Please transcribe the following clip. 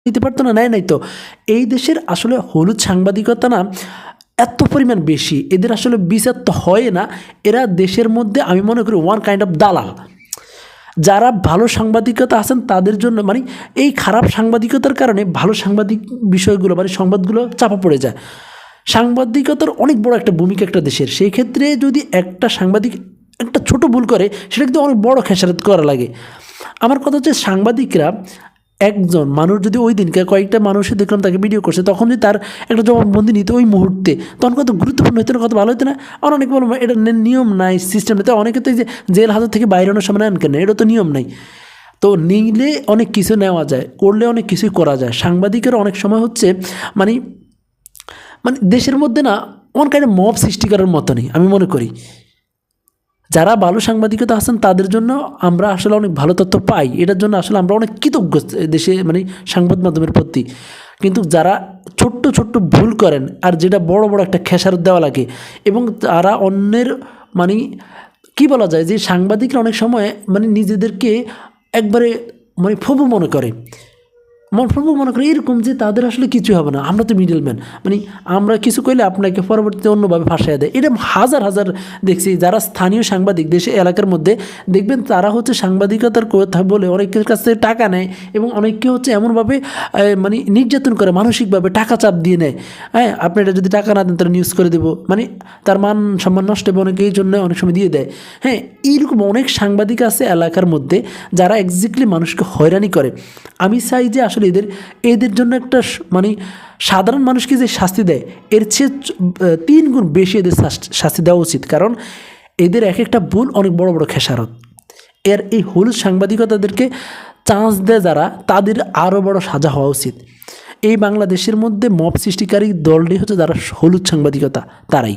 নিতে পারতো না, নেয় নাই তো। এই দেশের আসলে হলুদ সাংবাদিকতা না এত পরিমাণ বেশি, এদের আসলে বিচার তো হয় না। এরা দেশের মধ্যে আমি মনে করি ওয়ান কাইন্ড অফ দালাল। যারা ভালো সাংবাদিকতা আছেন তাদের জন্য মানে এই খারাপ সাংবাদিকতার কারণে ভালো সাংবাদিক বিষয়গুলো মানে সংবাদগুলো চাপা পড়ে যায়। সাংবাদিকতার অনেক বড় একটা ভূমিকা একটা দেশের, সেই ক্ষেত্রে যদি একটা সাংবাদিক একটা ছোট ভুল করে সেটা কিন্তু অনেক বড় খেসারত করা লাগে। আমার কথা হচ্ছে সাংবাদিকরা একজন মানুষ যদি ওই দিনকে কয়েকটা মানুষে দেখলাম তাকে ভিডিও করছে, তখন যদি তার একটা জবানবন্দি নিত ওই মুহূর্তে, তখন কত গুরুত্বপূর্ণ হতো না, কত ভালো হতো না। আর অনেকে বলবো এটা নিয়ম নাই, সিস্টেম নেই, তো অনেকে তো এই যে জেল হাজত থেকে বাইরে আনার সময় নেন কেন, এটা তো নিয়ম নাই। তো নিলে অনেক কিছু নেওয়া যায়, করলে অনেক কিছুই করা যায়। সাংবাদিকের অনেক সময় হচ্ছে মানে মানে দেশের মধ্যে না অনেক একটা মব সৃষ্টি করার মতো নেই আমি মনে করি। যারা ভালো সাংবাদিকতা আছেন তাদের জন্য আমরা আসলে অনেক ভালো তথ্য পাই, এটার জন্য আসলে আমরা অনেক কৃতজ্ঞ দেশে মানে সংবাদ মাধ্যমের প্রতি। কিন্তু যারা ছোট্ট ছোট্ট ভুল করেন আর যেটা বড় বড় একটা খেসারত দেওয়া লাগে, এবং তারা অন্যের মানে কি বলা যায় যে সাংবাদিকরা অনেক সময় মানে নিজেদেরকে একবারে মানে ফবু মনে করে, মনে করি এরকম যে তাদের আসলে কিছু হবে না, আমরা তো মিডলম্যান, মানে আমরা কিছু কইলে আপনাকে পরবর্তীতে অন্যভাবে ফাঁসাইয়া দেয়। এটা হাজার হাজার দেখছি যারা স্থানীয় সাংবাদিক দেশে এলাকার মধ্যে দেখবেন তারা হচ্ছে সাংবাদিকতার কথা বলে অনেকের কাছ থেকে টাকা নেয়, এবং অনেককে হচ্ছে এমনভাবে মানে নির্যাতন করে, মানসিকভাবে টাকা চাপ দিয়ে নেয়। হ্যাঁ, আপনি এটা যদি টাকা না দেন তারা নিউজ করে দেবো, মানে তার মান সম্মান নষ্ট হবে, অনেকে এই জন্য অনেক সময় দিয়ে দেয়। হ্যাঁ, এইরকম অনেক সাংবাদিক আছে এলাকার মধ্যে যারা এক্স্যাক্টলি মানুষকে হয়রানি করে। আমি চাই যে আসলে এদের জন্য একটা মানে সাধারণ মানুষকে যে শাস্তি দেয় এর চেয়ে 3 গুণ বেশি এদের শাস্তি দেওয়া উচিত, কারণ এদের এক একটা ভুল অনেক বড় বড় খেসারত। এই হলুদ সাংবাদিকতাদেরকে চান্স দেয় যারা, তাদের আরও বড় সাজা হওয়া উচিত। এই বাংলাদেশের মধ্যে মব সৃষ্টিকারী দলটি হচ্ছে যারা হলুদ সাংবাদিকতা, তারাই।